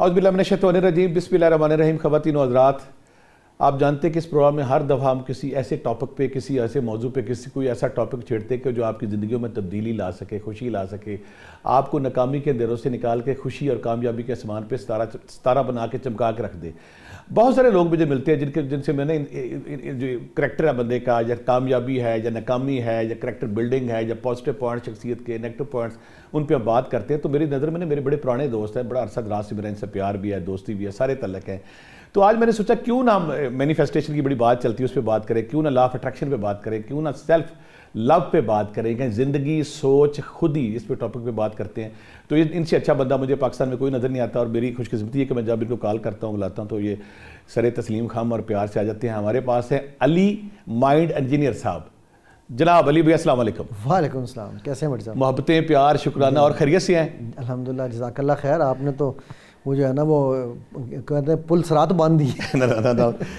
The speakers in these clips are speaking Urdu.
اعوذ باللہ من الشیطان الرجیم، بسم اللہ الرحمن الرحیم۔ خواتین و حضرات، آپ جانتے ہیں کہ اس پروگرام میں ہر دفعہ ہم کسی ایسے ٹاپک پہ، کسی ایسے موضوع پہ، کوئی ایسا ٹاپک چھیڑتے ہیں کہ جو آپ کی زندگیوں میں تبدیلی لا سکے، خوشی لا سکے، آپ کو ناکامی کے اندھیروں سے نکال کے خوشی اور کامیابی کے آسمان پہ ستارہ بنا کے چمکا کے رکھ دے۔ بہت سارے لوگ مجھے ملتے ہیں جن سے میں نے جو کریکٹر ہے بندے کا، یا کامیابی ہے یا ناکامی ہے یا کریکٹر بلڈنگ ہے یا پازیٹیو پوائنٹ شخصیت کے، نیگیٹو پوائنٹس، ان پہ بات کرتے ہیں۔ تو میری نظر میں میرے بڑے پرانے دوست ہیں، بڑا عرصہ دراز سے میرا ان سے پیار بھی ہے، دوستی بھی ہے، سارے تعلق ہیں۔ تو آج میں نے سوچا کیوں نہ مینیفیسٹیشن کی بڑی بات چلتی ہے اس پہ بات کریں، کیوں نہ لا آف اٹریکشن پہ بات کریں، کیوں نہ سیلف لو پہ بات کریں، کہ زندگی، سوچ، خود ہی اس پہ ٹاپک پہ بات کرتے ہیں۔ تو ان سے اچھا بندہ مجھے پاکستان میں کوئی نظر نہیں آتا، اور میری خوش قسمتی ہے کہ میں جب ان کو کال کرتا ہوں، بلاتا ہوں، تو یہ سر تسلیم خم اور پیار سے آ جاتے ہیں۔ ہمارے پاس ہے علی مائنڈ انجینئر صاحب۔ جناب علی بھائی السلام علیکم۔ وعلیکم السلام، کیسے ہیں بھائی صاحب؟ محبتیں، پیار، شکرانہ، اور خیریت سے ہیں؟ الحمدللہ، جزاک اللہ خیر۔ آپ نے تو وہ جو ہے نا وہ کہتے ہیں پل صراط باندھ دی۔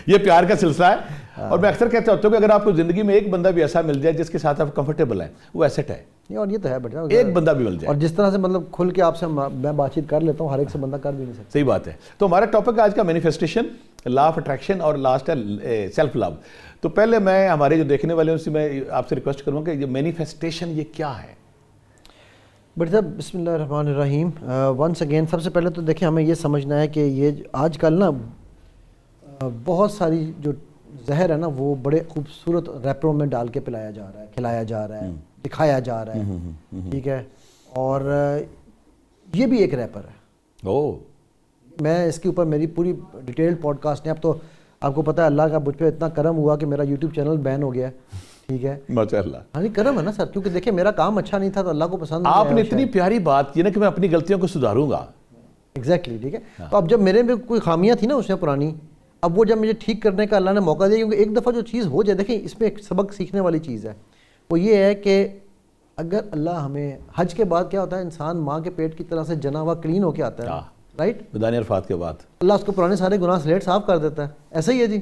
یہ پیار کا سلسلہ ہے، اور میں اکثر کہتا ہوتا ہوں کہ اگر آپ کو زندگی میں ایک بندہ بھی ایسا مل جائے جس کے ساتھ آپ کمفرٹیبل ہیں، وہ ایسٹ ہے۔ اور یہ تو ہے بیٹا، ایک بندہ بھی مل جائے، اور جس طرح سے مطلب کھل کے آپ سے میں بات چیت کر لیتا ہوں، ہر ایک سے بندہ کر بھی نہیں سکتا۔ صحیح بات ہے۔ تو ہمارا ٹاپک آج کا مینیفیسٹیشن، لا آف اٹریکشن، اور لاسٹ ہے سیلف لو۔ تو پہلے میں ہمارے جو دیکھنے والے ہیں اس سے میں آپ سے ریکویسٹ کروں کہ یہ مینیفیسٹیشن یہ کیا ہے؟ بٹ صاحب بسم اللہ الرحمن الرحیم۔ ونس اگین سب سے پہلے تو دیکھیں ہمیں یہ سمجھنا ہے کہ یہ آج کل نا بہت ساری جو زہر ہے نا وہ بڑے خوبصورت ریپروں میں ڈال کے پلایا جا رہا ہے، کھلایا جا رہا ہے، دکھایا جا رہا ہے، ٹھیک ہے؟ اور یہ بھی ایک ریپر ہے۔ میں اس کے اوپر میری پوری ڈیٹیل پوڈ کاسٹ ہے۔ اب تو آپ کو پتہ ہے اللہ کا مجھ پہ اتنا کرم ہوا کہ میرا یوٹیوب چینل بین ہو گیا، ٹھیک ہے؟ ماشاء اللہ۔ ہاں جی، کرم ہے نا سر، کیونکہ دیکھیں میرا کام اچھا نہیں تھا تو اللہ کو پسند نہیں آپ نے اتنی پیاری بات کی نا کہ میں اپنی غلطیوں کو سدھاروں گا۔ ایگزیکٹلی، ٹھیک ہے؟ تو اب جب میرے میں کوئی خامیاں تھیں نا اس میں پرانی، اب وہ جب مجھے ٹھیک کرنے کا اللہ نے موقع دیا، کیونکہ ایک دفعہ جو چیز ہو جائے، دیکھیں اس میں ایک سبق سیکھنے والی چیز ہے، وہ یہ ہے کہ اگر اللہ ہمیں حج کے بعد کیا ہوتا ہے، انسان ماں کے پیٹ کی طرح سے جنا ہوا کلین ہو کے آتا ہے، رائٹ؟ بدان عرفات کے بعد اللہ اس کو پرانے سارے گناہ سلیٹ صاف کر دیتا ہے، ایسا ہی ہے جی۔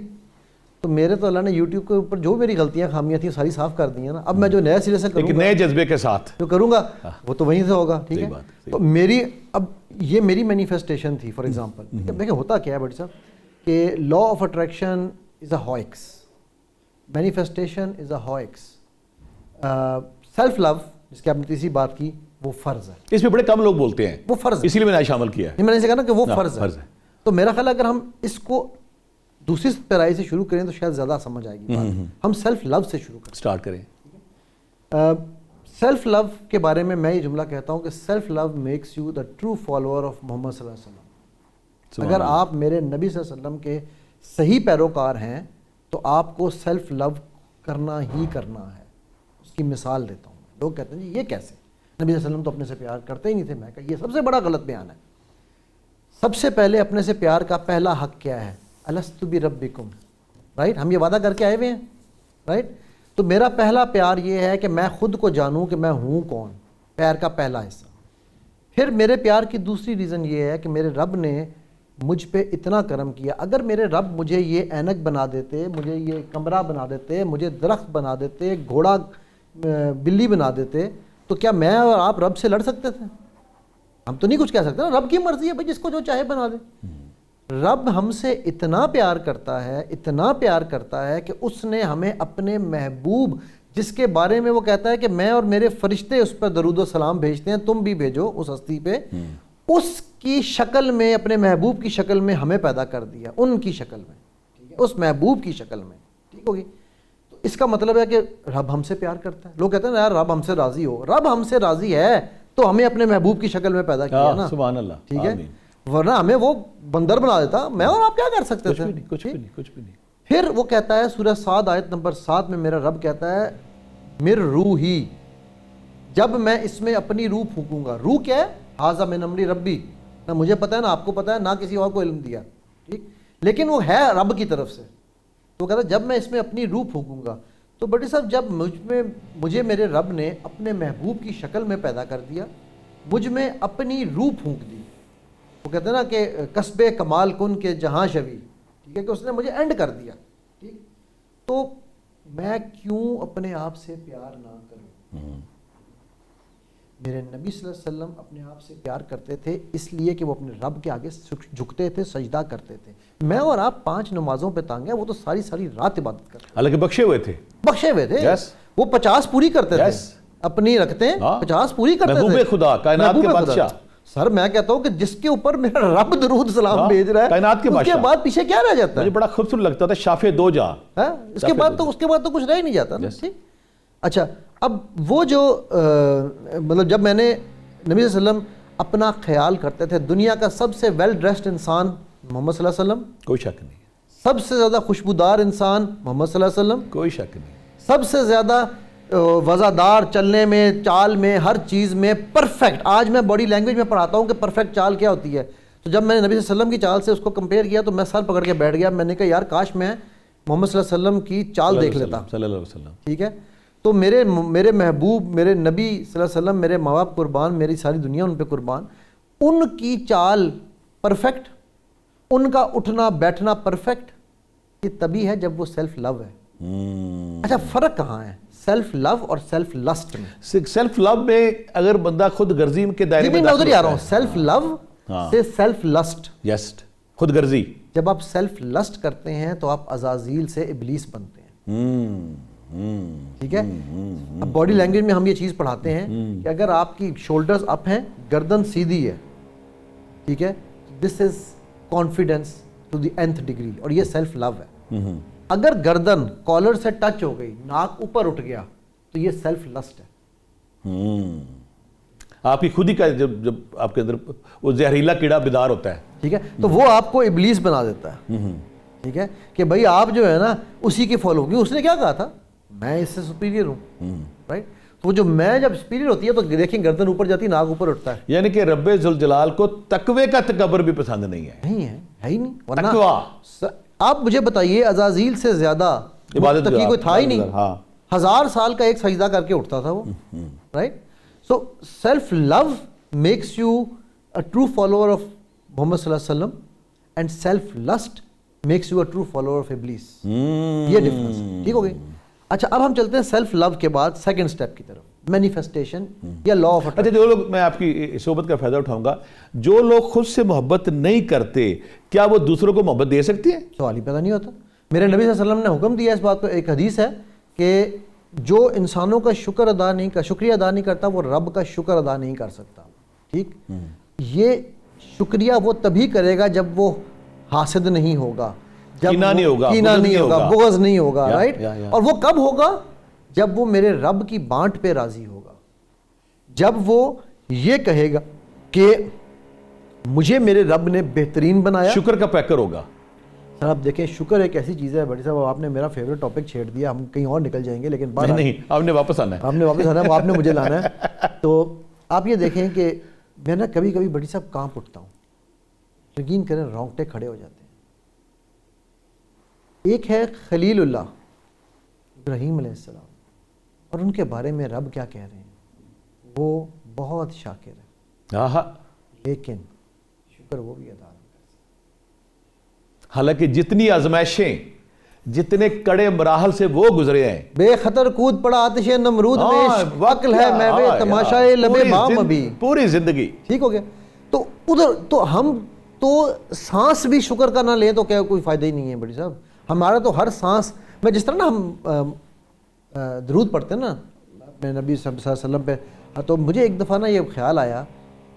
تو میرے تو اللہ نے یوٹیوب کے اوپر جو میری غلطیاں خامیاں تھیں ساری صاف کر دی ہیں نا۔ اب میں جو نئے سرے سے کروں گا، نئے جذبے کے ساتھ جو کروں گا وہ تو وہیں سے ہوگا، ٹھیک ہے؟ تو میری اب یہ میری مینیفیسٹیشن تھی، فار ایگزامپل۔ دیکھیں ہوتا کیا ہے بھائی صاحب کہ law of attraction is a hoax, manifestation is a hoax, self love جس کی آپ نے تیسری بات کی وہ فرض ہے۔ اس میں بڑے کم لوگ بولتے ہیں، وہ فرض ہے، اسی لیے میں نے شامل کیا ہے۔ میں نے کہا نا کہ وہ فرض ہے۔ تو میرا خیال ہے اگر ہم اس کو دوسری پیرائی سے شروع کریں تو شاید زیادہ سمجھ آئے گی بات۔ ہم سیلف لو سے شروع کریں، سٹارٹ کریں۔ سیلف لو کے بارے میں یہ جملہ کہتا ہوں کہ self love makes you the true follower of Muhammad صلی اللہ علیہ وسلم۔ اگر آپ میرے نبی صلی اللہ علیہ وسلم کے صحیح پیروکار ہیں تو آپ کو سیلف لو کرنا ہی کرنا ہے۔ اس کی مثال دیتا ہوں، لوگ کہتے ہیں جی یہ کیسے، نبی صلی اللہ علیہ وسلم تو اپنے سے پیار کرتے ہی نہیں تھے۔ میں کہا یہ سب سے بڑا غلط بیان ہے۔ سب سے پہلے اپنے سے پیار کا پہلا حق کیا ہے؟ الست بربکم، رائٹ؟ ہم یہ وعدہ کر کے آئے ہوئے ہیں، رائٹ؟ تو میرا پہلا پیار یہ ہے کہ میں خود کو جانوں کہ میں ہوں کون، پیار کا پہلا حصہ۔ پھر میرے پیار کی دوسری ریزن یہ ہے کہ میرے رب نے مجھ پہ اتنا کرم کیا۔ اگر میرے رب مجھے یہ اینک بنا دیتے، مجھے یہ کمرہ بنا دیتے، مجھے درخت بنا دیتے، گھوڑا بلی بنا دیتے، تو کیا میں اور آپ رب سے لڑ سکتے تھے؟ ہم تو نہیں کچھ کہہ سکتے نا، رب کی مرضی ہے بھائی، جس کو جو چاہے بنا دے۔ رب ہم سے اتنا پیار کرتا ہے، اتنا پیار کرتا ہے کہ اس نے ہمیں اپنے محبوب، جس کے بارے میں وہ کہتا ہے کہ میں اور میرے فرشتے اس پر درود و سلام بھیجتے ہیں، تم بھی بھیجو اس ہستی پہ، اس کی شکل میں، اپنے محبوب کی شکل میں ہمیں پیدا کر دیا، ان کی شکل میں، ٹھیک ہے؟ اس محبوب کی شکل میں، ٹھیک ہوگی؟ تو اس کا مطلب ہے کہ رب ہم سے پیار کرتا ہے۔ لوگ کہتے ہیں یار رب ہم سے راضی ہو، رب ہم سے راضی ہے تو ہمیں اپنے محبوب کی شکل میں پیدا کیا نا، سبحان اللہ، ٹھیک ہے؟ ورنہ ہمیں وہ بندر بنا دیتا، میں اور آپ کیا کر سکتے تھے؟ کچھ بھی نہیں۔ پھر وہ کہتا ہے سورہ صاد آیت نمبر 7 میں میرا رب کہتا ہے مر روحی، جب میں اس میں اپنی روح پھونکوں گا۔ روح کیا ہے؟ ھذا من امر ربی، نہ مجھے پتہ ہے نہ آپ کو پتہ ہے نہ کسی اور کو علم دیا، ٹھیک؟ لیکن وہ ہے رب کی طرف سے۔ تو کہتا ہے جب میں اس میں اپنی روح پھونکوں گا۔ تو بڑی صاحب جب مجھے میرے رب نے اپنے محبوب کی شکل میں پیدا کر دیا، مجھ میں اپنی روح پھونک دی، وہ کہتے ہیں نا کہ کسب کمال کن کے جہاں شوی، ٹھیک ہے، کہ اس نے مجھے اینڈ کر دیا، ٹھیک؟ تو میں کیوں اپنے آپ سے پیار نہ کروں؟ میرے نبی صلی اللہ علیہ وسلم اپنے آپ سے پیار کرتے تھے اس لیے کہ وہ اپنے رب کے آگے جھکتے تھے, سجدہ کرتے تھے. میں اور آپ 5 نمازوں پہ تانگ ہیں, وہ تو ساری ساری رات عبادت کرتے ہیں. حالانکہ بخشے ہوئے تھے, بخشے ہوئے تھے, وہ 50 پوری کرتے تھے, اپنی رکھتے ہیں 50 پوری کرتے تھے. محبوب خدا, کائنات کے بادشاہ. سر میں کہتا ہوں کہ جس کے اوپر میرا رب درود سلام بھیج رہا ہے, کائنات کے اس کے بعد پیچھے کیا رہ جاتا ہے؟ مجھے بڑا خوبصورت لگتا تھا شافع دو جا, اس کے بعد تو کچھ رہ ہی نہیں جاتا نا. ٹھیک. اچھا, اب وہ جو مطلب جب میں نے نبی صلی اللہ علیہ وسلم اپنا خیال کرتے تھے, دنیا کا سب سے ویل ڈریسڈ انسان محمد صلی اللہ علیہ وسلم, کوئی شک نہیں. سب سے زیادہ خوشبودار انسان محمد صلی اللہ علیہ وسلم, کوئی شک نہیں. سب سے زیادہ وزادار, چلنے میں, چال میں, ہر چیز میں پرفیکٹ. آج میں باڈی لینگویج میں پڑھاتا ہوں کہ پرفیکٹ چال کیا ہوتی ہے, تو جب میں نے نبی صلی اللہ علیہ وسلم کی چال سے اس کو کمپیئر کیا تو میں سر پکڑ کے بیٹھ گیا. میں نے کہا یار کاش میں محمد صلی اللہ علیہ وسلم کی چال دیکھ لیتا. صلی اللہ علیہ وسلم. ٹھیک ہے, تو میرے محبوب, میرے نبی صلی اللہ علیہ وسلم, میرے ماں باپ قربان, میری ساری دنیا ان پہ قربان. ان کی چال پرفیکٹ, ان کا اٹھنا بیٹھنا پرفیکٹ. یہ تبھی ہے جب وہ سیلف لو ہے. اچھا, فرق کہاں ہے سیلف لو اور سیلف لسٹ میں؟ سیلف لو میں اگر بندہ خود غرضی کے دائرے میں میں ادھر ہی آ رہا ہوں. سیلف لو سے سیلف لسٹ. یس, خود غرضی. جب آپ سیلف لسٹ کرتے ہیں تو آپ عزازیل سے ابلیس بنتے ہیں. ٹھیک ہے, اب باڈی لینگویج میں ہم یہ چیز پڑھاتے ہیں کہ اگر آپ کی شولڈرز اپ ہیں, گردن سیدھی ہے, ٹھیک ہے, this is confidence to the nth degree, اور یہ سیلف لو ہے. اگر گردن کالر سے ٹچ ہو گئی, ناک اوپر اٹھ گیا, تو یہ سیلف لسٹ ہے. آپ کی خود ہی کا جب آپ کے اندر وہ زہریلا کیڑا بیدار ہوتا ہے, ٹھیک ہے, تو وہ آپ کو ابلیس بنا دیتا ہے. ٹھیک ہے, کہ بھائی آپ جو ہے نا اسی کی فالو کی. اس نے کیا کہا تھا, میں اس سے سپیریئر ہوں, رائٹ. تو جو میں جب سپیریئر ہوتی ہے تو دیکھیں گردن اوپر جاتی ہے, ناک اوپر اٹھتا ہے. یعنی کہ رب ذوالجلال کو تقوی کا تکبر بھی پسند نہیں ہے. نہیں ہے, ہے ہی نہیں. ورنہ آپ مجھے بتائیے, عزازیل سے زیادہ متقی کوئی تھا ہی نہیں. 1000 سال کا ایک سجدہ کر کے اٹھتا تھا وہ, right. So self love makes you a true follower of Muhammad صلی اللہ علیہ وسلم, and self lust makes you a true follower of ابلیس. یہ ڈفرنس. ٹھیک ہو گئی. اچھا, اب ہم چلتے ہیں سیلف لو کے بعد سیکنڈ سٹیپ کی طرف, مینیفیسٹیشن یا لا آف اٹریکشن. اچھا, جو لوگ, میں آپ کی صحبت کا فائدہ اٹھاؤں گا, جو لوگ خود سے محبت نہیں کرتے, کیا وہ دوسروں کو محبت دے سکتے ہیں؟ سوال ہی پیدا نہیں ہوتا. میرے نبی صلی اللہ علیہ وسلم نے حکم دیا اس بات کو. ایک حدیث ہے کہ جو انسانوں کا شکریہ ادا نہیں کرتا, وہ رب کا شکر ادا نہیں کر سکتا. ٹھیک, یہ شکریہ وہ تبھی کرے گا جب وہ حاسد نہیں ہوگا, کینہ نہیں ہوگا, بغض نہیں ہوگا, رائٹ. اور وہ کب ہوگا؟ جب وہ میرے رب کی بانٹ پہ راضی ہوگا, جب وہ یہ کہے گا کہ مجھے میرے رب نے بہترین بنایا. شکر کا پیکر ہوگا. سر آپ دیکھیں, شکر ایک ایسی چیز ہے بڑی صاحب, آپ نے میرا فیوریٹ ٹاپک چھیڑ دیا, ہم کہیں اور نکل جائیں گے, لیکن نہیں, آپ نے واپس آنا ہے, آپ نے مجھے لانا ہے. تو آپ یہ دیکھیں کہ میں نا کبھی کبھی بڑی صاحب کانپ اٹھتا ہوں, یقین کریں رونگٹے کھڑے ہو جاتے ہیں. ایک ہے خلیل اللہ ابراہیم علیہ السلام, اور ان کے بارے میں رب کیا کہہ رہے ہیں, وہ بہت شاکر ہے, لیکن شکر وہ بھی ادا نہیں کر سکتے. حالانکہ جتنی آزمائشیں, جتنے کڑے مراحل سے وہ گزرے ہیں, بے خطر کود پڑا آتش نمرود میں, عقل ہے میوے تماشائے لبے بام ابھی, پوری زندگی. ٹھیک ہو گیا. تو ادھر تو ہم تو سانس بھی شکر کا نہ لیں تو کیا کوئی فائدہ ہی نہیں ہے بڑی صاحب. ہمارا تو ہر سانس میں, جس طرح نا ہم درود پڑھتے ہیں نا اپنے نبی صلی اللہ علیہ وسلم پہ, تو مجھے ایک دفعہ نا یہ خیال آیا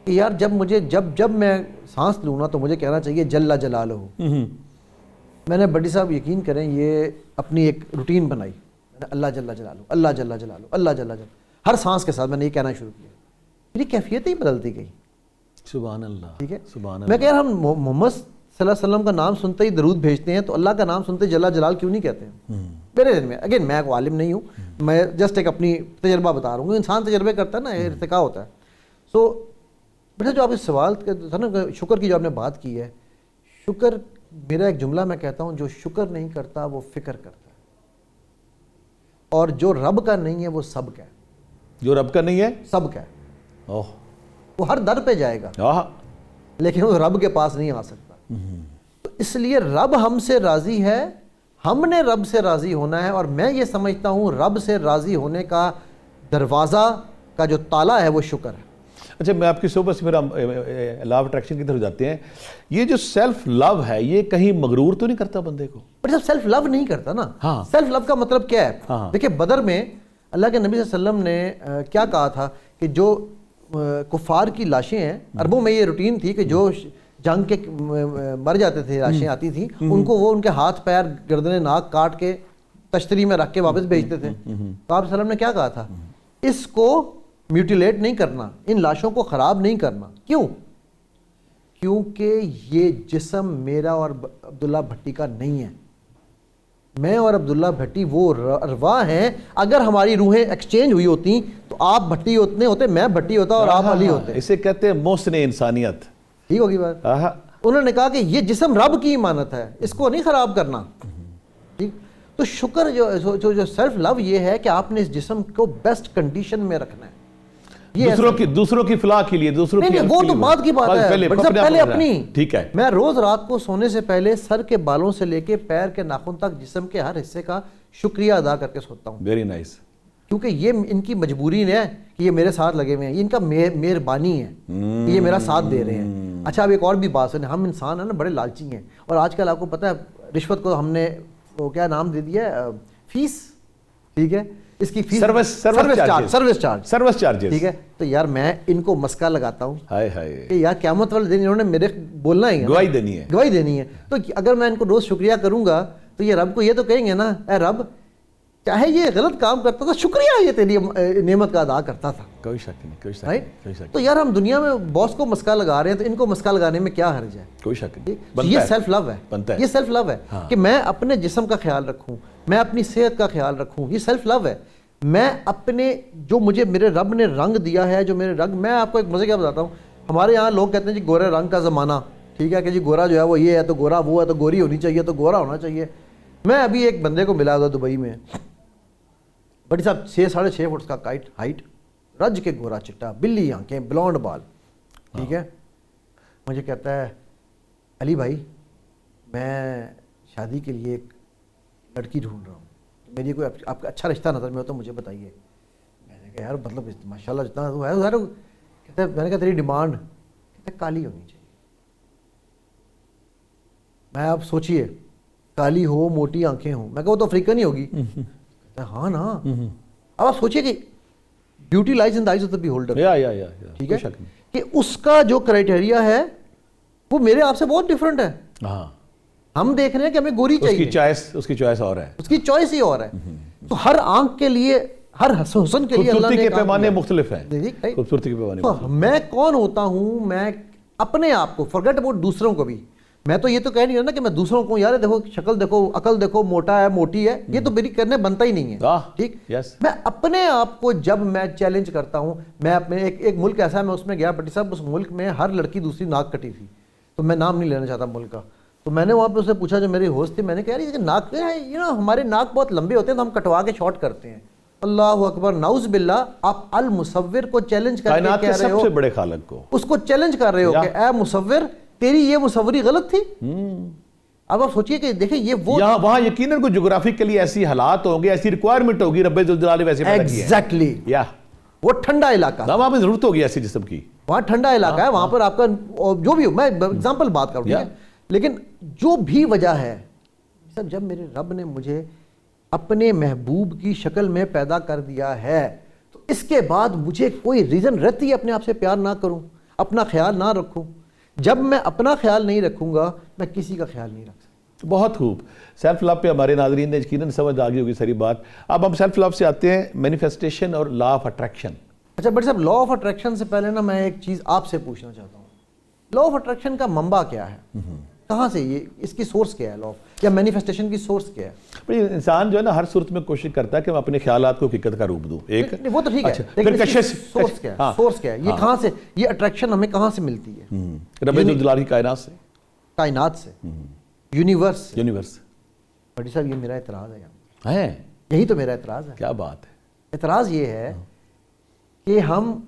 کہ یار جب میں سانس لوں نا تو مجھے کہنا چاہیے جل جلالہ. میں نے بڑی صاحب یقین کریں یہ اپنی ایک روٹین بنائی, میں نے اللہ جل جلالہ, اللہ جل جلالہ, اللہ جل جلالہ, ہر سانس کے ساتھ میں نے یہ کہنا شروع کیا. میری کیفیت ہی بدلتی گئی. سبحان اللہ. ٹھیک ہے, سبحان اللہ. میں کہہ رہا ہوں محمد صلی اللہ علیہ وسلم کا نام سنتے ہی درود بھیجتے ہیں, تو اللہ کا نام سنتے جل جلال کیوں نہیں کہتے ہیں؟ میرے ذہن میں, اگین میں کوئی عالم نہیں ہوں, میں جسٹ ایک اپنی تجربہ بتا رہا ہوں. انسان تجربے کرتا ہے نا, ارتقاء ہوتا ہے. سو بیٹا جو آپ اس سوال تھا نا شکر کی جو آپ نے بات کی ہے, شکر, میرا ایک جملہ میں کہتا ہوں, جو شکر نہیں کرتا وہ فکر کرتا ہے, اور جو رب کا نہیں ہے وہ سب کا ہے. جو رب کا نہیں ہے سب کا ہے. وہ ہر در پہ جائے گا لیکن وہ رب کے پاس نہیں آ سکتا. تو اس لیے رب ہم سے راضی ہے, ہم نے رب سے راضی ہونا ہے. اور میں یہ سمجھتا ہوں رب سے راضی ہونے کا دروازہ کا جو تالا ہے وہ شکر ہے. اچھا میں آپ کی صحبت سے پھر ہم لا آف اٹریکشن کی طرف جاتے ہیں. یہ جو سیلف لو ہے یہ کہیں مغرور تو نہیں کرتا بندے کو؟ بٹ جب سیلف لو نہیں کرتا نا, ہاں سیلف لو کا مطلب کیا ہے؟ ہاں دیکھیں بدر میں اللہ کے نبی صلی اللہ علیہ وسلم نے کیا کہا تھا کہ جو کفار کی لاشیں ہیں, عربوں میں یہ روٹین تھی کہ جو جنگ کے مر جاتے تھے, لاشیں آتی تھیں, ان کو وہ ان کے ہاتھ پیر گردن ناک کاٹ کے تشتری میں رکھ کے واپس بھیجتے تھے. تو آپ صلی اللہ علیہ وسلم نے کیا کہا تھا؟ اس کو میوٹیلیٹ نہیں کرنا, ان لاشوں کو خراب نہیں کرنا. کیوں؟ کیونکہ یہ جسم میرا اور عبداللہ بھٹی کا نہیں ہے. میں اور عبداللہ بھٹی وہ ارواح ہیں, اگر ہماری روحیں ایکسچینج ہوئی ہوتی تو آپ بھٹی ہوتے, میں بھٹی ہوتا اور آپ علی ہوتے. اسے کہتے ہیں محسن انسانیت. ٹھیک ہوگی بات. انہوں نے کہا کہ یہ جسم رب کی امانت ہے, اس کو نہیں خراب کرنا. ٹھیک. تو شکر جو سیلف لو یہ ہے کہ آپ نے اس جسم کو بیسٹ کنڈیشن میں رکھنا ہے. دوسروں کی فلاح کے لیے, دوسروں کی وہ تو بعد کی بات ہے, پہلے اپنی. ٹھیک ہے. میں روز رات کو سونے سے پہلے سر کے بالوں سے لے کے پیر کے ناخن تک جسم کے ہر حصے کا شکریہ ادا کر کے سوتا ہوں. Very nice. کیونکہ یہ ان کی مجبوری ہے کہ یہ میرے ساتھ لگے ہوئے ہیں, یہ ان کا مہربانی ہے کہ یہ میرا ساتھ دے رہے ہیں. اچھا اب ایک اور بھی بات سنیں, ہم انسان ہیں نا بڑے لالچی ہیں, اور آج کل آپ کو پتہ ہے رشوت کو ہم نے وہ کیا نام دے دیا ہے, فیس. ٹھیک ہے, اس کی فیس سروس چارج. ٹھیک ہے. تو یار میں ان کو مسکا لگاتا ہوں کہ یار قیامت والے دن انہوں نے میرے بولنا ہی ہے, گواہی دینی ہے. تو اگر میں ان کو روز شکریہ کروں گا تو یہ رب کو یہ تو کہیں گے نا, اے رب چاہے یہ غلط کام کرتا تھا, شکریہ یہ تیری نعمت کا ادا کرتا تھا. کوئی شک نہیں. تو یار ہم دنیا میں باس کو مسکا لگا رہے ہیں, تو ان کو مسکا لگانے میں کیا حرج ہے؟ کوئی شک نہیں. یہ سیلف لو ہے. یہ سیلف لو ہے کہ میں اپنے جسم کا خیال رکھوں, میں اپنی صحت کا خیال رکھوں. یہ سیلف لو ہے. میں اپنے جو مجھے میرے رب نے رنگ دیا ہے, جو میرے رنگ, میں آپ کو ایک مزے کیا بتاتا ہوں. ہمارے یہاں لوگ کہتے ہیں جی گورے رنگ کا زمانہ. ٹھیک ہے کہ جی گورا جو ہے وہ یہ ہے, تو گورا وہ ہے, تو گوری ہونی چاہیے, تو گورا ہونا چاہیے. میں ابھی ایک بندے کو ملا تھا دبئی میں, بڑی صاحب 6.5 فٹ کا ہائٹ, رج کے گورا چٹا, بلی آنکھیں, بلونڈ بال. ٹھیک ہے. مجھے کہتا ہے علی بھائی میں شادی کے لیے ایک لڑکی ڈھونڈ رہا ہوں, میری کوئی آپ کا اچھا رشتہ نظر میں ہو تو مجھے بتائیے. میں نے کہا یار مطلب ماشاء اللہ جتنا تو ہے ظاہر. کہتا ہے میں نے کہا تیری ڈیمانڈ, کہتا ہے کالی ہونی چاہیے. میں آپ سوچئے کالی ہو, موٹی آنکھیں ہوں. میں کہا وہ تو افریقن ہی ہوگی. کہتا ہے ہاں نا. اب آپ سوچئے کہ beauty lies in the eyes of the beholder. ٹھیک ہے کہ اس کا جو کرائٹیریا ہے وہ میرے آپ سے بہت ڈفرینٹ ہے. ہم دیکھ رہے ہیں کہ ہمیں گوری چاہیے, اس کی چوائس اور ہے, اس کی چوائس ہی اور ہے. تو ہر آنکھ کے لیے, ہر حسن کے لیے اللہ نے کے پیمانے مختلف ہیں. خوبصورتی کے پیمانے. میں کون ہوتا ہوں؟ میں اپنے آپ کو فرگیٹ اباؤٹ دوسروں کو بھی. میں تو یہ تو کہہ نہیں رہا نا کہ میں دوسروں کو یار دیکھو شکل دیکھو, عقل دیکھو, موٹا ہے, موٹی ہے, یہ تو میری کرنے بنتا ہی نہیں ہے. ٹھیک. میں اپنے آپ کو جب میں چیلنج کرتا ہوں, میں اپنے ایک ملک ایسا ہے, میں اس میں گیا بٹی صاحب, اس ملک میں ہر لڑکی دوسری ناک کٹی تھی. تو میں نام نہیں لینا چاہتا ملک کا. تو میں نے وہاں پہ اسے پوچھا, جو میری ہوسٹ تھی, میں نے کہا یار یہ ناک ہمارے ناک بہت لمبے ہوتے ہیں تو ہم کٹوا کے شارٹ کرتے ہیں. اللہ اکبر, نعوذ باللہ. آپ المصور کو چیلنج کر کے کہہ رہے ہو, سب سے بڑے خالق کو, اس کو چیلنج کر رہے ہو کہ اے مصور تیری یہ مصوری غلط تھی. اب آپ سوچئے کہ دیکھیں یہ وہ وہاں یقیناً کوئی جغرافیکلی ایسی حالات ہوں گے, ایسی ریکوائرمنٹ ہوگی, رب ذوالجلال ویسے پیدا کیا ہے. ایگزیکٹلی. وہ ٹھنڈا علاقہ, وہاں پہ ضرورت ہوگی ایسی جسم کی, وہاں ٹھنڈا علاقہ ہے, وہاں پر آپ کا جو بھی ہو, میں ایگزامپل بات کروں. لیکن جو بھی وجہ ہے سب, جب میرے رب نے مجھے اپنے محبوب کی شکل میں پیدا کر دیا ہے تو اس کے بعد مجھے کوئی ریزن رہتی ہے اپنے آپ سے پیار نہ کروں, اپنا خیال نہ رکھوں. جب میں اپنا خیال نہیں رکھوں گا میں کسی کا خیال نہیں رکھ سکتا. بہت خوب. سیلف لو پہ ہمارے ناظرین نے یقیناً سمجھ آ گئی ہوگی ساری بات. اب ہم سیلف لو سے آتے ہیں مینیفیسٹیشن اور لا آف اٹریکشن. اچھا بٹ صاحب, لا آف اٹریکشن سے پہلے نا میں ایک چیز آپ سے پوچھنا چاہتا ہوں. لا آف اٹریکشن کا منبع کیا ہے؟ کہاں سے یہ, اس کی سورس کیا ہے لا آف, یا مینیفیسٹیشن کی سورس کیا ہے؟ انسان جو ہے نا ہر صورت میں کوشش کرتا ہے کہ میں اپنے خیالات کو حقیقت کا روپ دوں. ایک وہ تو ٹھیک ہے, لیکن سورس کیا ہے؟ سورس کیا ہے؟ یہ کہاں سے, یہ اٹریکشن ہمیں کہاں سے ملتی ہے؟ رب ذوالجلال کی کائنات سے, یونیورس. بڑی صاحب یہ میرا اعتراض ہے, یہی تو میرا اعتراض ہے. کیا بات ہے؟ اعتراض یہ ہے کہ ہم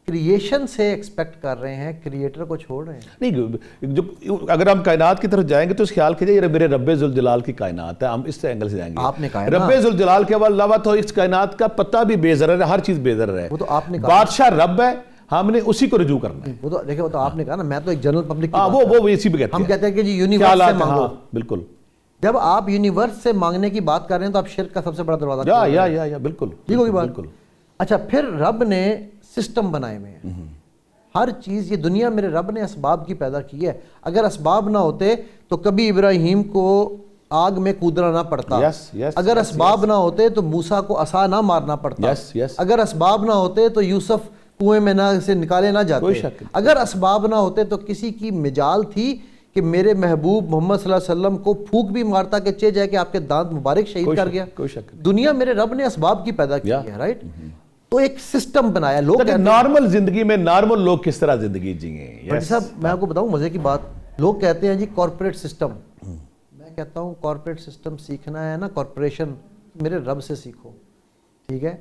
کریشن سے ایکسپیکٹ کر رہے ہیں, کریٹر کو چھوڑ رہے ہیں. نہیں, جب اگر ہم کائنات کی طرف جائیں گے تو اس خیال کیجئے یہ میرے رب ذوالجلال کی کائنات ہے, ہم اس سے اینگل سے جائیں گے. آپ نے کہا رب ذوالجلال کے علاوہ تو اس کائنات کا پتہ بھی بے ضرر ہے, ہر چیز بے ضرر ہے. وہ تو آپ نے کہا بادشاہ رب ہے, ہم نے اسی کو رجوع کرنا ہے. وہ تو دیکھیں, وہ تو آپ نے کہا نا, میں تو ایک جنرل پبلک وہ اسی پہ کہتے ہیں. ہم کہتے ہیں کہ جی یونیورس سے مانگو. بالکل. جب آپ یونیورس سے مانگنے کی بات کر رہے ہیں تو آپ شرک کا سب سے بڑا دروازہ. یا بالکل ٹھیک ہوگی بات. اچھا, پھر رب نے سسٹم بنائے ہوئے ہیں. ہر چیز, یہ دنیا میرے رب نے اسباب کی پیدا کی ہے. اگر اسباب نہ ہوتے تو کبھی ابراہیم کو آگ میں کودنا نہ پڑتا. اگر اسباب نہ ہوتے تو موسیٰ کو عصا نہ مارنا پڑتا. اگر اسباب نہ ہوتے تو یوسف کنویں میں سے نکالے نہ جاتے. اگر اسباب نہ ہوتے تو کسی کی مجال تھی کہ میرے محبوب محمد صلی اللہ علیہ وسلم کو پھونک بھی مارتا کہ چے جائے کہ آپ کے دانت مبارک شہید کر گیا. دنیا میرے رب نے اسباب کی پیدا کی ہے, رائٹ. تو ایک سسٹم بنایا. لوگ نارمل زندگی میں نارمل لوگ کس طرح زندگی جئیں. بھائی صاحب, میں آپ کو بتاؤں مزے کی بات, لوگ کہتے ہیں جی کارپوریٹ سسٹم. میں کہتا ہوں کارپوریٹ سسٹم سیکھنا ہے نا, کارپوریشن میرے رب سے سیکھو. ٹھیک ہے,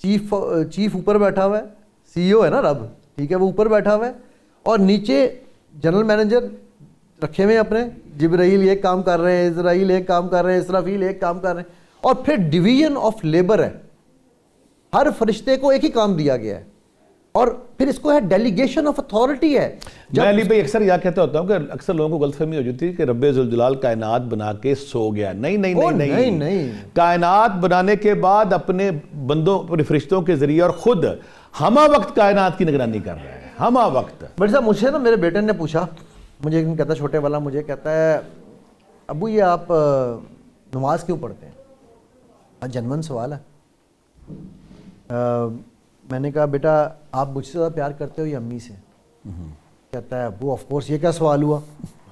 چیف اوپر بیٹھا ہوا ہے, سی او ہے نا رب, ٹھیک ہے, وہ اوپر بیٹھا ہوا ہے, اور نیچے جنرل مینیجر رکھے ہوئے اپنے, جبرائیل ایک کام کر رہے ہیں, اسرائیل ایک کام کر رہے ہیں, اسرافیل ایک کام کر رہے ہیں, اور پھر ڈویژن آف لیبر ہے. ہر فرشتے کو ایک ہی کام دیا گیا ہے, اور پھر اس کو ہے ڈیلیگیشن آف اتھارٹی ہے. میں علی بھائی اکثر یہ کہتا ہوتا ہوں کہ اکثر لوگوں کو غلط فہمی ہو جاتی ہے کہ رب ذوالجلال کائنات بنا کے سو گیا. نہیں, کائنات بنانے کے بعد اپنے بندوں, اپنے فرشتوں کے ذریعے اور خود ہمہ وقت کائنات کی نگرانی کر رہے ہیں, ہمہ وقت. بھائی صاحب, مجھ سے نا میرے بیٹے نے پوچھا, مجھے ایک دن کہتا, چھوٹے والا مجھے کہتا ہے, ابو یہ آپ نماز کیوں پڑھتے ہیں؟ جنون سوال ہے. میں نے کہا بیٹا آپ مجھ سے زیادہ پیار کرتے ہو یا امی سے؟ کہتا ہے ابو آف کورس یہ کیا سوال ہوا,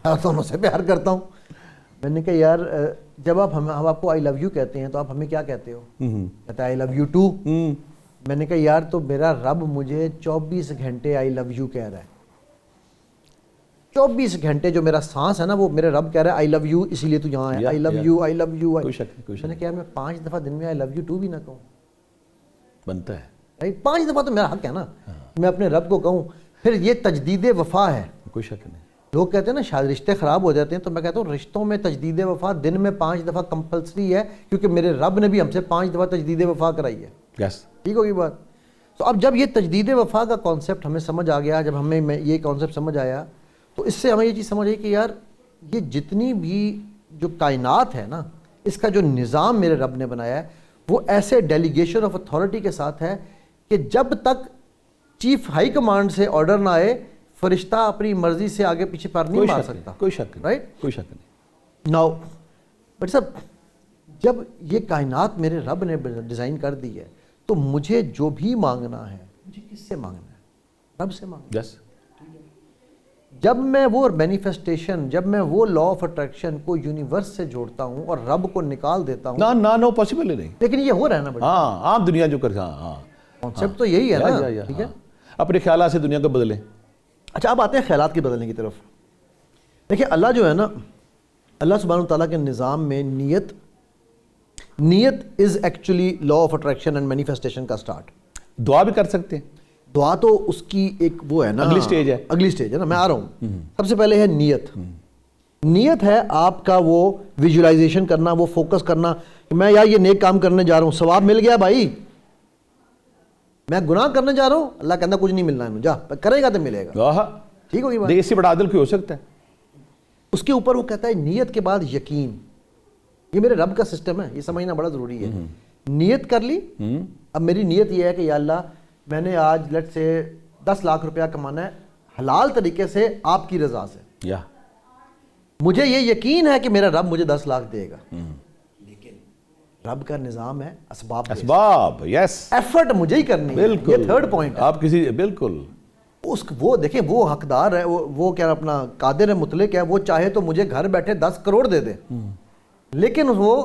میں دونوں سے پیار کرتا ہوں. میں نے کہا یار جب ہم آپ کو آئی لو یو کہتے ہیں تو آپ ہمیں کیا کہتے ہو؟ کہتا ہے آئی لو یو ٹو. میں نے کہا یار تو میرا رب مجھے 24 گھنٹے آئی لو یو کہہ رہا ہے. 24 گھنٹے جو میرا سانس ہے نا, وہ میرے رب کہہ رہا ہے آئی لو یو, اسی لیے تو یہاں ہے, آئی love you, I love you. میں نے کہا میں 5 دفعہ دن میں آئی لو یو ٹو بھی نہ کہوں, بنتا ہے. 5 دفعہ تو میرا حق ہے نا, میں اپنے رب کو کہوں. پھر یہ تجدید وفا ہے. کوئی شک نہیں. لوگ کہتے ہیں نا شاید رشتے خراب ہو جاتے ہیں, تو میں کہتا ہوں رشتوں میں تجدید وفا دن میں 5 دفعہ کمپلسری ہے, کیونکہ میرے رب نے بھی ہم سے 5 دفعہ تجدید وفا کرائی ہے. ٹھیک ہوگی بات. تو اب جب یہ تجدید وفا کا کانسیپٹ ہمیں سمجھ آ گیا, جب ہمیں یہ کانسیپٹ سمجھ آیا, تو اس سے ہمیں یہ چیز سمجھ آئی کہ یار یہ جتنی بھی جو کائنات ہے نا, اس کا جو نظام میرے رب نے بنایا ہے وہ ایسے ڈیلیگیشن آف اتھارٹی کے ساتھ ہے کہ جب تک چیف ہائی کمانڈ سے آرڈر نہ آئے, فرشتہ اپنی مرضی سے آگے پیچھے پر نہیں مار سکتا. کوئی شک نہیں, رائٹ, کوئی شک نہیں. ناؤ بٹ صاحب, جب یہ کائنات میرے رب نے ڈیزائن کر دی ہے تو مجھے جو بھی مانگنا ہے مجھے کس سے مانگنا ہے؟ رب سے مانگنا. جب میں وہ مینیفیسٹیشن, جب میں وہ لا آف اٹریکشن کو یونیورس سے جوڑتا ہوں اور رب کو نکال دیتا ہوں, نو پاسبل ہی نہیں. لیکن یہ ہو رہا ہے نا. ہاں, عام دنیا جو کر, ہاں کانسیپٹ تو یہی ہے نا. ٹھیک ہے, اپنے خیالات سے دنیا کو بدلیں. اچھا, اب آتے ہیں خیالات کی بدلنے کی طرف. دیکھیں اللہ جو ہے نا, اللہ سبحانہ وتعالیٰ کے نظام میں نیت is actually law of attraction and manifestation کا سٹارٹ. دعا بھی کر سکتے ہیں. دعا تو اس کی ایک وہ ہے نا, اگلی سٹیج ہے نا. میں آ رہا ہوں. سب سے پہلے ہے نیت. نیت ہے آپ کا وہ ویژولائزیشن کرنا, وہ فوکس کرنا کہ میں یار یہ نیک کام کرنے جا رہا ہوں, ثواب مل گیا بھائی. میں گناہ کرنے جا رہا ہوں, اللہ کہتا کچھ نہیں ملنا ہے, جا کرے گا تو ملے گا. ٹھیک ہوگی بات. اس سے بڑا عدل کوئی ہو سکتا ہے؟ اس کے اوپر وہ کہتا ہے نیت کے بعد یقین. یہ میرے رب کا سسٹم ہے, یہ سمجھنا بڑا ضروری ہے. نیت کر لی. اب میری نیت یہ ہے کہ یا اللہ میں نے آج لیٹ سے 10 لاکھ روپیہ کمانا ہے حلال طریقے سے آپ کی رضا سے. مجھے یہ یقین ہے کہ میرا رب مجھے 10 لاکھ دے گا. لیکن رب کا نظام ہے اسباب. یس, ایفرٹ مجھے ہی کرنی ہے. یہ تھرڈ پوائنٹ. آپ کسی بالکل وہ دیکھیں, وہ حقدار ہے, وہ کیا اپنا قادر ہے, مطلق ہے, وہ چاہے تو مجھے گھر بیٹھے 10 کروڑ دے دے, لیکن وہ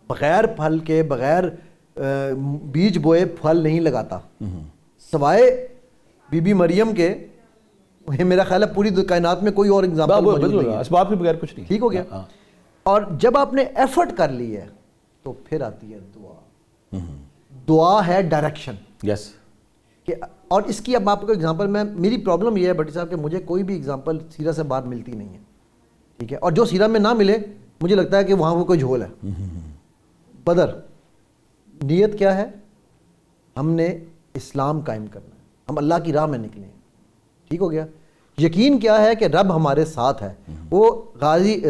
بغیر پھل کے, بغیر بیج بوئے پھل نہیں لگاتا. سوائے بی بی مریم کے میرا خیال ہے پوری کائنات میں کوئی اور ایگزامپل موجود نہیں ہے. اسباب کے بغیر کچھ نہیں. ٹھیک ہو گیا. اور جب آپ نے ایفرٹ کر لی ہے تو پھر آتی ہے دعا. دعا ہے ڈائریکشن. یس, کہ اور اس کی اب آپ کو ایگزامپل میری پرابلم یہ ہے بھٹی صاحب کہ مجھے کوئی بھی ایگزامپل سیرہ سے باہر ملتی نہیں ہے, ٹھیک ہے, اور جو سیرہ میں نہ ملے مجھے لگتا ہے کہ وہاں وہ کوئی جھول ہے. بدر نیت کیا ہے؟ ہم نے اسلام قائم کرنا ہے, ہم اللہ کی راہ میں نکلے ہیں, ٹھیک ہو گیا. یقین کیا ہے کہ رب ہمارے ساتھ ہے. وہ غازی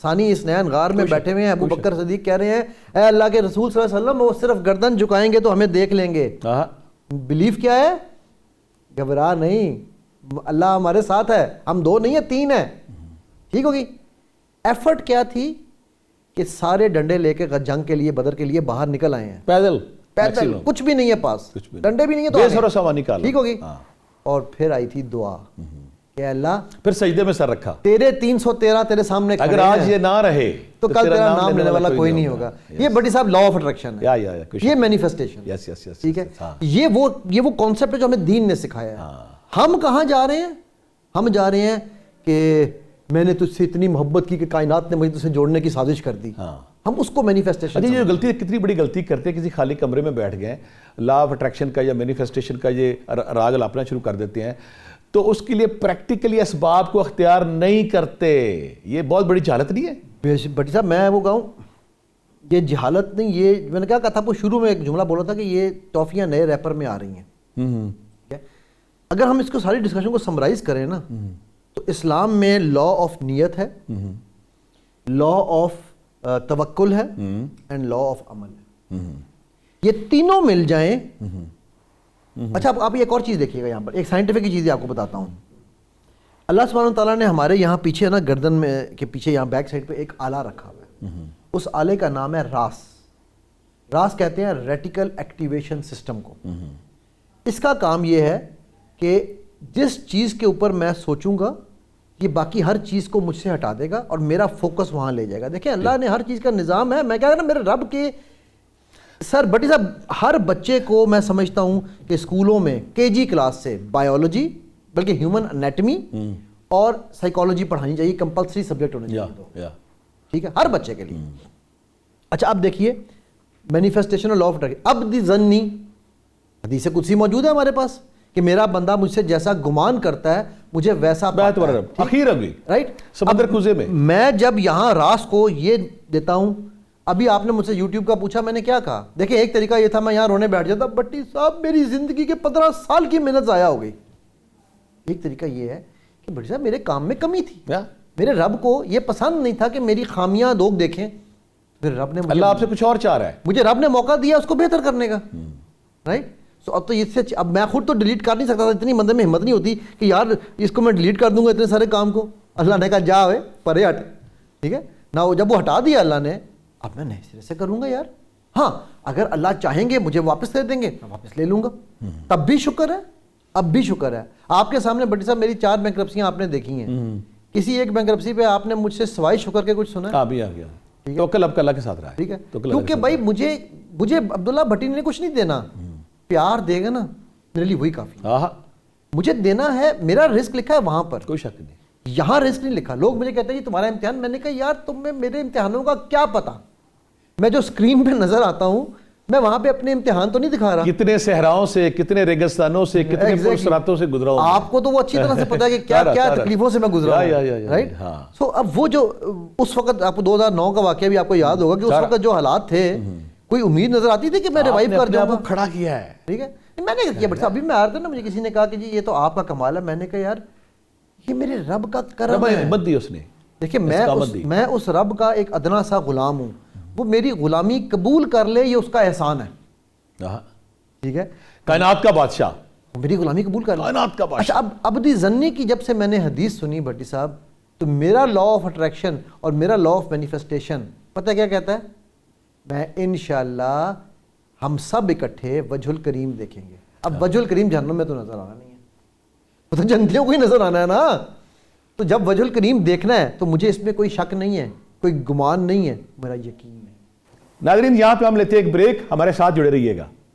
ثانی اسنین غار میں بیٹھے ہوئے ہیں, ابو بکر صدیق کہہ رہے ہیں اے اللہ کے رسول صلی اللہ علیہ وسلم وہ صرف گردن جھکائیں گے تو ہمیں دیکھ لیں گے. بلیف کیا ہے؟ گھبرا نہیں, اللہ ہمارے ساتھ ہے, ہم 2 نہیں ہیں 3 ہیں, ٹھیک ہوگی. ایفرٹ کیا تھی کہ سارے ڈنڈے لے کے جنگ کے لیے بدر کے لیے باہر نکل آئے ہیں, پیدل کچھ بھی نہیں ہے پاس, ڈنڈے بھی نہیں ہے تو ٹھیک ہوگی. اور پھر آئی تھی دعا کہ اللہ, پھر سجدے میں سر رکھا, تیرے 313 تیرے سامنے اگر آج یہ نہ رہے تو کل تیرا نام لینے والا کوئی نہیں ہوگا. یہ بھٹی صاحب لا آف اٹریکشن ہے, یہ مینیفیسٹیشن, ٹھیک ہے. یہ وہ کانسیپٹ ہے جو ہمیں دین نے سکھایا ہے. ہم کہاں جا رہے ہیں؟ ہم جا رہے ہیں کہ میں نے تجھ سے اتنی محبت کی کہ کائنات نے مجھے تجھ سے جوڑنے کی سازش کر دی. ہم اس کو مینیفیسٹیشن, یہ غلطی کتنی بڑی غلطی کرتے ہیں, کسی خالی کمرے میں بیٹھ گئے لا آف اٹریکشن کا یا مینیفیسٹیشن کا یہ راگ الاپنا شروع کر دیتے ہیں, تو اس کے لیے پریکٹیکلی اسباب کو اختیار نہیں کرتے. یہ بہت بڑی جہالت نہیں ہے بھٹی صاحب؟ میں وہ کہوں یہ جہالت نہیں, یہ میں نے کہا تھا وہ شروع میں ایک جملہ بولا تھا کہ یہ ٹافیاں نئے ریپر میں آ رہی ہیں. اگر ہم اس کو ساری ڈسکشن کو سمرائز کریں نا تو اسلام میں لا آف نیت ہے, لا آف توکل ہے, اینڈ لا آف عمل ہے. یہ تینوں مل جائیں. اچھا آپ ایک اور چیز دیکھیے گا یہاں پر, ایک سائنٹیفک کی چیز آپ کو بتاتا ہوں. اللہ سبحانہ وتعالیٰ نے ہمارے یہاں پیچھے نا گردن میں کے پیچھے یہاں بیک سائڈ پہ ایک آلہ رکھا ہوا ہے. اس آلے کا نام ہے راس. راس کہتے ہیں ریٹیکل ایکٹیویشن سسٹم کو. اس کا کام یہ ہے کہ جس چیز کے اوپر میں سوچوں گا یہ باقی ہر چیز کو مجھ سے ہٹا دے گا اور میرا فوکس وہاں لے جائے گا. دیکھیں اللہ نے ہر چیز کا نظام ہے. میں کہہ رہا نا میرے رب کے سر بھٹی صاحب ہر بچے کو میں سمجھتا ہوں کہ اسکولوں میں KG کلاس سے بایولوجی بلکہ ہیومن انیٹمی اور سائیکالوجی پڑھانی چاہیے, کمپلسری سبجیکٹ ہونے چاہیے, ٹھیک ہے, ہر بچے کے لیے. اچھا اب دیکھیے مینیفیسٹیشن لا آف اٹریکشن. اب دی ظنی حدیث قدسی موجود ہے ہمارے پاس کہ میرا بندہ مجھ سے جیسا گمان کرتا ہے مجھے ویسا پاتا ہے, رائٹ. سمندر کوزے میں جب یہاں راس کو یہ دیتا ہوں, ابھی آپ نے مجھ سے یوٹیوب کا پوچھا, میں نے کیا کہا؟ دیکھیں ایک طریقہ یہ تھا میں یہاں رونے بیٹھ جاتا, بھٹی صاحب میری زندگی کے 15 سال کی محنت ضائع ہو گئی. ایک طریقہ یہ ہے کہ بھٹی صاحب میرے کام میں کمی تھی, میرے رب کو یہ پسند نہیں تھا کہ میری خامیاں لوگ دیکھیں. پھر رب نے اللہ آپ سے کچھ اور چاہ رہا ہے, مجھے رب نے موقع دیا اس کو بہتر کرنے کا, رائٹ. سو اب تو اس سے اب میں خود تو ڈیلیٹ کر نہیں سکتا تھا, اتنی بندے میں ہمت نہیں ہوتی کہ یار اس کو میں ڈیلیٹ کر دوں گا اتنے سارے کام کو. اللہ نے کہا جا ہوئے پرے ہٹ, ٹھیک ہے نا. وہ جب وہ ہٹا دیا اللہ نے, اب میں نئے سرے سے کروں گا یار. ہاں اگر اللہ چاہیں گے مجھے واپس دے دیں گے میں واپس لے لوں گا, تب بھی شکر ہے, اب بھی شکر ہے. آپ کے سامنے بھٹی صاحب میری 4 بینکرپسیاں آپ نے دیکھی ہیں, کسی ایک بینکرپسی پہ آپ نے مجھ سے سوائے شکر کے کچھ سنا؟ ابھی آ گیا توکل اب اللہ کے ساتھ رہا ہے, ٹھیک ہے. کیونکہ بھائی مجھے عبداللہ بھٹی نے کچھ نہیں دینا, پیار دے گا نا میرے لیے وہی کافی. مجھے دینا ہے, میرا رزق لکھا ہے وہاں پر, کوئی شک نہیں, یہاں رزق نہیں لکھا. لوگ مجھے کہتے ہیں جی تمہارا امتحان, میں نے کہا یار تمہیں میرے امتحانوں کا کیا پتا, میں جو اسکرین پہ نظر آتا ہوں میں وہاں پہ اپنے امتحان تو نہیں دکھا رہا. کتنے صحراؤں سے, کتنے ریگستانوں سے, کتنے پرسراتوں سے گزرا ہوں. آپ کو تو وہ اچھی طرح سے پتا ہے کہ کیا کیا تکلیفوں سے میں گزرا ہوں, رائٹ. سو اب وہ جو اس وقت آپ کو 2009 کا واقعہ بھی آپ کو یاد ہوگا کہ اس وقت جو حالات تھے, کوئی امید نظر آتی تھی کہ میں ریوائیو کر جاؤں گا. کھڑا کیا ہے, ٹھیک ہے. میں نے کیا بٹ ابھی میں آ رہا تھا نا, مجھے کسی نے کہا کہ جی یہ تو آپ کا کمال ہے. میں نے کہا یار یہ میرے رب کا کرم ہے, ہمت دی اس نے. دیکھیں میں اس رب کا ایک ادنا سا غلام ہوں, وہ میری غلامی قبول کر لے یہ اس کا احسان ہے, ٹھیک ہے. کائنات کا بادشاہ میری غلامی قبول کر لے, کائنات کا بادشاہ. اچھا اب عبدی ظنی کی جب سے میں نے حدیث سنی بھٹی صاحب, تو میرا لا آف اٹریکشن اور میرا لا آف مینیفیسٹیشن پتہ کیا کہتا ہے؟ میں انشاءاللہ ہم سب اکٹھے وجہ الکریم دیکھیں گے. اب وجہ الکریم جہنم میں تو نظر آنا نہیں ہے, وہ تو جنتیوں کو ہی نظر آنا ہے نا. تو جب وجہ الکریم دیکھنا ہے تو مجھے اس میں کوئی شک نہیں ہے, کوئی گمان نہیں ہے, میرا یقین ہے. ناظرین یہاں پہ ہم لیتے ہیں ایک بریک, ہمارے ساتھ جڑے رہیے گا.